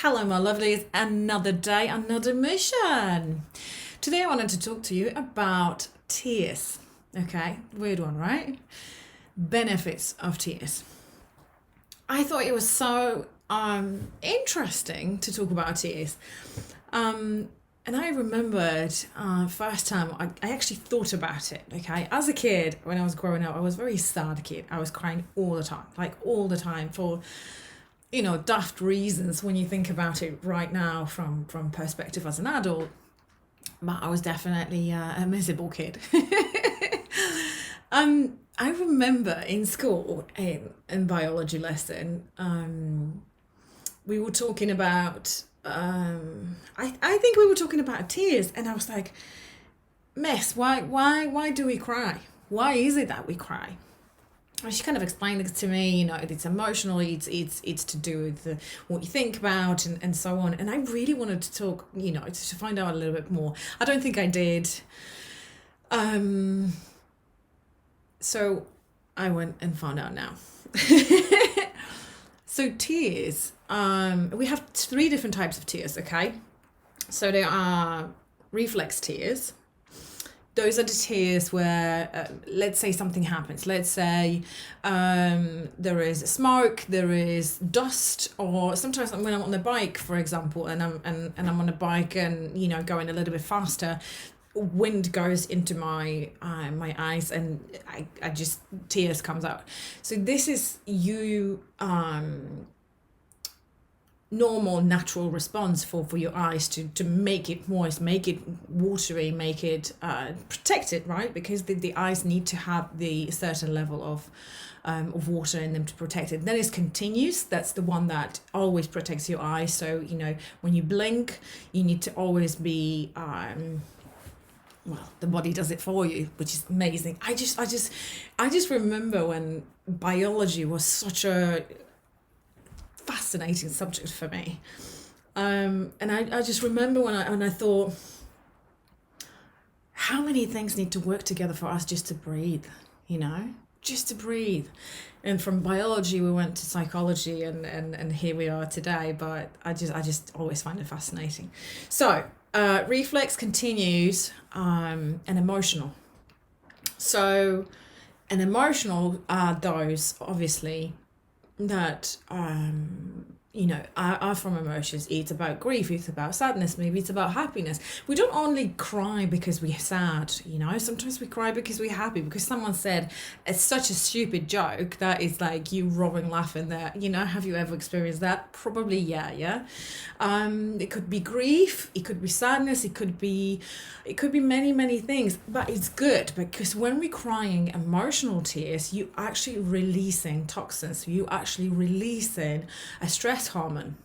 Hello, my lovelies. Another day, another mission. Today, I wanted to talk to you about tears. Okay, weird one, right? Benefits of tears. I thought it was so interesting to talk about tears. And I remembered first time I actually thought about it. Okay, as a kid, when I was growing up, I was a very sad kid. I was crying all the time, like all the time, for daft reasons when you think about it right now from perspective as an adult. But I was definitely a miserable kid. I remember in school in biology lesson, we were talking about I think we were talking about tears, and I was like, Miss, why do we cry? Why is it that we cry? And she kind of explained it to me, it's emotional, it's to do with what you think about and so on. And I really wanted to talk, to find out a little bit more. I don't think I did. So I went and found out now. So tears, we have three different types of tears, okay? So there are reflex tears. Those are the tears where, let's say something happens. Let's say there is smoke, there is dust, or sometimes when I'm on the bike, for example, and I'm on a bike and going a little bit faster, wind goes into my eyes, and I just tears comes out. So this is you. Normal natural response for your eyes to make it moist, make it watery, make it protected, right? Because the eyes need to have the certain level of water in them to protect it. Then it's continuous. That's the one that always protects your eyes. So when you blink, you need to always be the body does it for you, which is amazing. I just remember when biology was such a fascinating subject for me, and I just remember when I thought, how many things need to work together for us just to breathe, just to breathe. And from biology we went to psychology, and here we are today. But I just always find it fascinating. So reflex continues, and emotional. So an emotional are those obviously that are from emotions. It's about grief, it's about sadness, maybe it's about happiness. We don't only cry because we're sad, sometimes we cry because we're happy, because someone said it's such a stupid joke that is like you roaring laughing there. Have you ever experienced that? Probably, yeah. It could be grief, it could be sadness, it could be many things. But it's good, because when we're crying emotional tears, you actually releasing toxins, you actually releasing a stress hormone.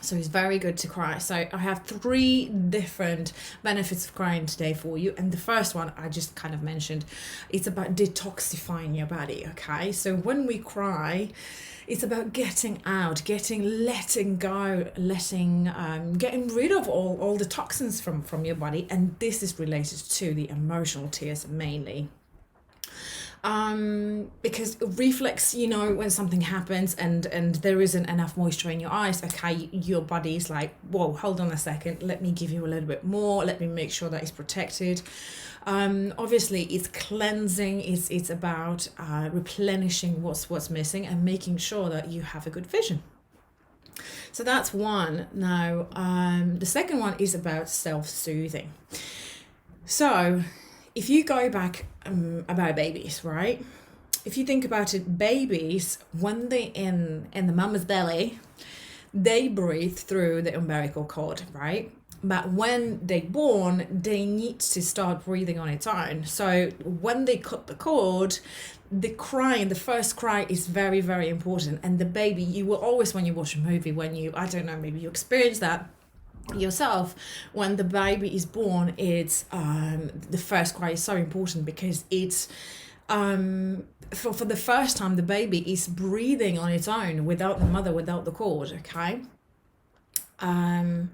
So it's very good to cry. So I have three different benefits of crying today for you. And the first one I just kind of mentioned, it's about detoxifying your body. Okay, so when we cry, it's about getting out, letting go, getting rid of all the toxins from your body. And this is related to the emotional tears mainly. Because reflex, when something happens and there isn't enough moisture in your eyes, okay, your body is like, whoa, hold on a second, let me give you a little bit more, let me make sure that it's protected. Obviously it's cleansing, it's about replenishing what's missing and making sure that you have a good vision. So that's one. Now the second one is about self-soothing. So if you go back about babies, right? If you think about it, babies, when they're in the mama's belly, they breathe through the umbilical cord, right? But when they're born, they need to start breathing on its own. So when they cut the cord, the first cry is very, very important. And the baby, you will always, when you watch a movie, I don't know, maybe you experience that yourself, when the baby is born, it's the first cry is so important, because it's for the first time the baby is breathing on its own without the mother, without the cord. Okay, and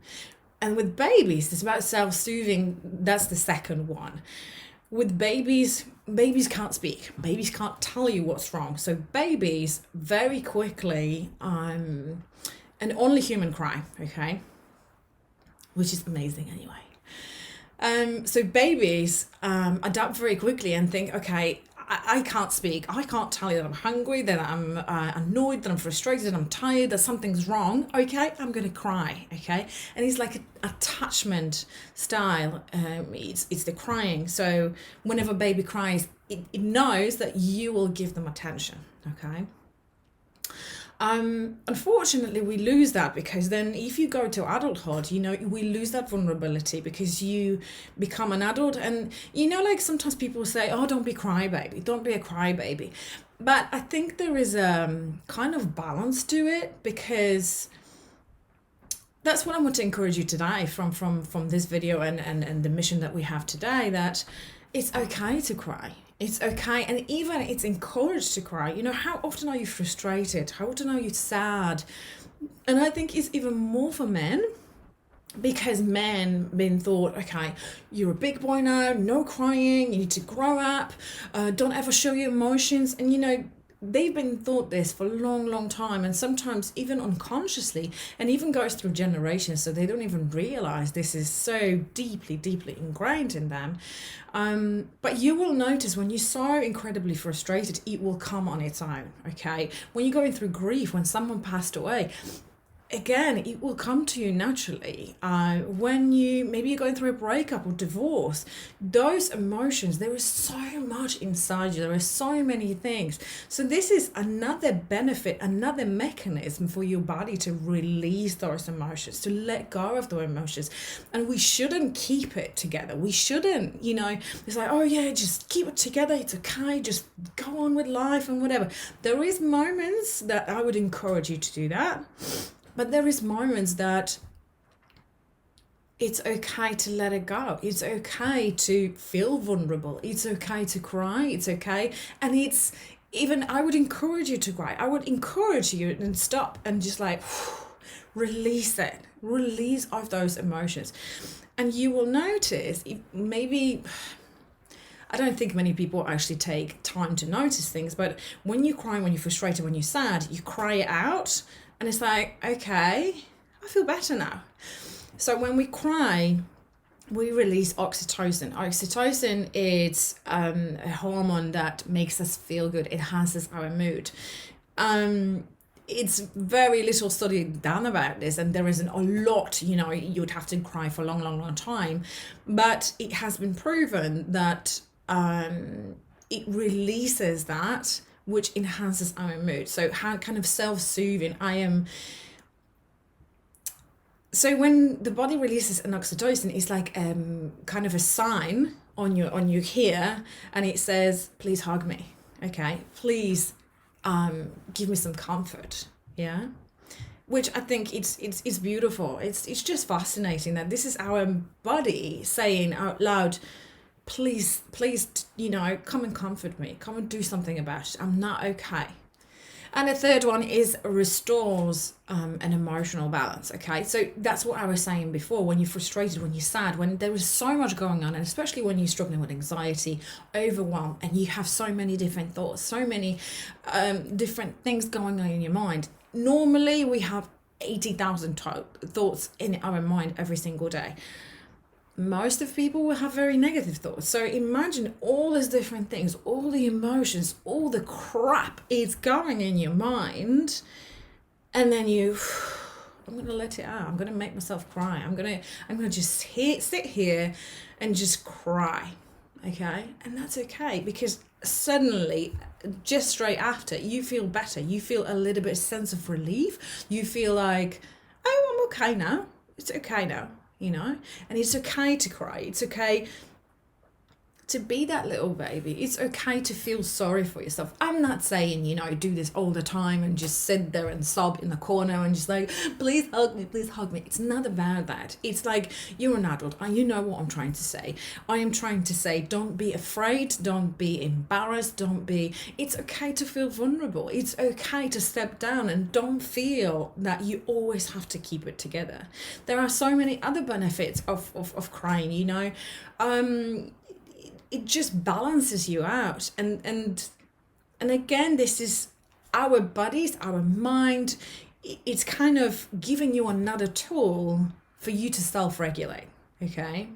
with babies it's about self-soothing. That's the second one. With babies can't speak, babies can't tell you what's wrong, so babies very quickly and only human cry, okay? Which is amazing anyway. So babies adapt very quickly and think, okay, I can't speak. I can't tell you that I'm hungry, that I'm annoyed, that I'm frustrated, that I'm tired, that something's wrong. Okay, I'm going to cry. Okay, and it's like an attachment style. It's the crying. So whenever baby cries, it knows that you will give them attention. Okay. Unfortunately, we lose that, because then if you go to adulthood, we lose that vulnerability, because you become an adult, and like sometimes people say, oh, don't be crybaby, don't be a crybaby. But I think there is a kind of balance to it, because that's what I want to encourage you today from this video and the mission that we have today, that it's okay to cry. It's okay, and even it's encouraged to cry. How often are you frustrated? How often are you sad? And I think it's even more for men, because men been thought, okay, you're a big boy now, no crying, you need to grow up, don't ever show your emotions. And they've been thought this for a long time, and sometimes even unconsciously, and even goes through generations, so they don't even realize this is so deeply ingrained in them. But you will notice when you're so incredibly frustrated, it will come on its own. Okay, when you're going through grief, when someone passed away, again, it will come to you naturally. When you're going through a breakup or divorce, those emotions, there is so much inside you, there are so many things. So this is another benefit, another mechanism for your body to release those emotions, to let go of those emotions. And we shouldn't keep it together. We shouldn't, it's like, oh yeah, just keep it together, it's okay, just go on with life and whatever. There is moments that I would encourage you to do that. But there is moments that it's okay to let it go. It's okay to feel vulnerable. It's okay to cry. It's okay. And it's even, I would encourage you to cry. I would encourage you and stop and just like release it. Release of those emotions. And you will notice, maybe, I don't think many people actually take time to notice things, but when you cry, when you're frustrated, when you're sad, you cry it out. And it's like, okay, I feel better now. So when we cry, we release oxytocin. Oxytocin is a hormone that makes us feel good. It enhances our mood. It's very little study done about this, and there isn't a lot, you'd have to cry for a long time. But it has been proven that it releases that, which enhances our mood. So how kind of self-soothing so when the body releases an oxytocin, it's like kind of a sign on your here, and it says, please hug me. Okay, please give me some comfort. Yeah, which I think it's beautiful. It's just fascinating that this is our body saying out loud, please, come and comfort me. Come and do something about it. I'm not okay. And the third one is restores an emotional balance. Okay, so that's what I was saying before. When you're frustrated, when you're sad, when there is so much going on, and especially when you're struggling with anxiety, overwhelm, and you have so many different thoughts, so many different things going on in your mind. Normally, we have 80,000 thoughts in our mind every single day. Most of people will have very negative thoughts. So imagine all these different things, all the emotions, all the crap is going in your mind. And then I'm going to let it out. I'm going to make myself cry. I'm going to just sit here and just cry. Okay. And that's okay, because suddenly, just straight after, you feel better. You feel a little bit sense of relief. You feel like, oh, I'm okay now. It's okay now. And it's okay to cry. It's okay to be that little baby. It's okay to feel sorry for yourself. I'm not saying, do this all the time and just sit there and sob in the corner and just like, please hug me, please hug me. It's not about that. It's like, you're an adult and you know what I'm trying to say. I am trying to say, don't be afraid, don't be embarrassed, it's okay to feel vulnerable. It's okay to step down and don't feel that you always have to keep it together. There are so many other benefits of crying, it just balances you out. And again, this is our bodies, our mind. it's kind of giving you another tool for you to self-regulate. Okay,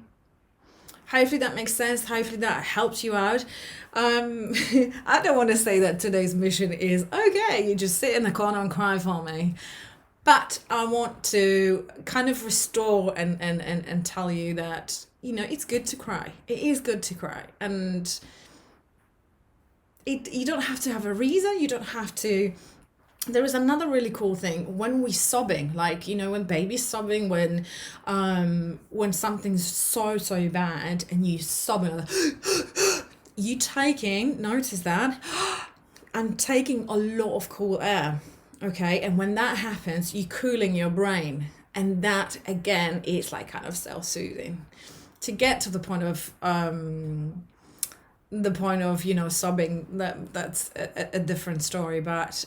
hopefully that makes sense. Hopefully that helps you out. I don't want to say that today's mission is, okay, you just sit in the corner and cry for me. But I want to kind of restore and tell you that, you know, it's good to cry. It is good to cry. And you don't have to have a reason. You don't have to. There is another really cool thing when we're sobbing, like, you know, when baby's sobbing, when something's so bad and you sobbing, you taking, notice that, I'm taking a lot of cool air, okay? And when that happens, you're cooling your brain. And that, again, is like kind of self-soothing. To get to the point of, you know, sobbing, that's a different story. But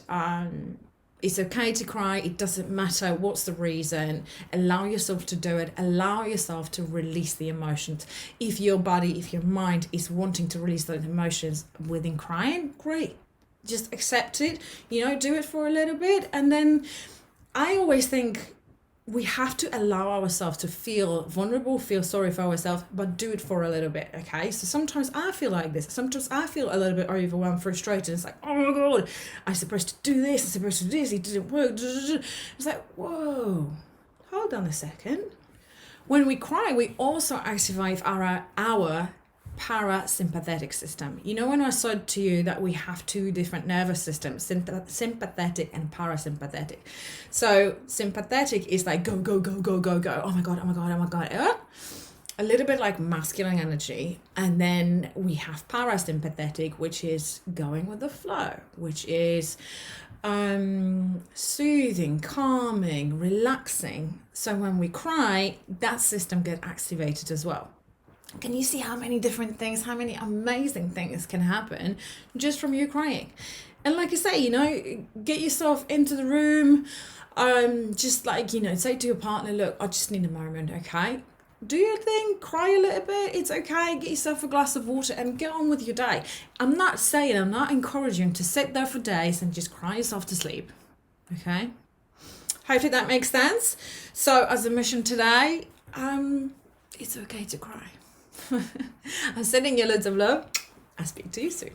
it's okay to cry. It doesn't matter what's the reason. Allow yourself to do it. Allow yourself to release the emotions. If your body, if your mind is wanting to release those emotions within crying, great. Just accept it, you know, do it for a little bit. And then I always think we have to allow ourselves to feel vulnerable, feel sorry for ourselves, but do it for a little bit, okay? So sometimes I feel like this. Sometimes I feel a little bit overwhelmed, frustrated. It's like, oh my God, I'm supposed to do this, I'm supposed to do this, it didn't work. It's like, whoa, hold on a second. When we cry, we also activate our parasympathetic system. You know, when I said to you that we have two different nervous systems, sympathetic and parasympathetic. So sympathetic is like go, go, go, go, go, go. Oh my God, oh my God, oh my God. A little bit like masculine energy. And then we have parasympathetic, which is going with the flow, which is soothing, calming, relaxing. So when we cry, that system gets activated as well. Can you see how many different things, how many amazing things can happen just from you crying? And like I say, you know, get yourself into the room, just like, you know, say to your partner, look, I just need a moment, okay? Do your thing, cry a little bit, it's okay, get yourself a glass of water and get on with your day. I'm not encouraging to sit there for days and just cry yourself to sleep, okay? Hopefully that makes sense. So as a mission today, it's okay to cry. I'm sending you loads of love. I'll speak to you soon.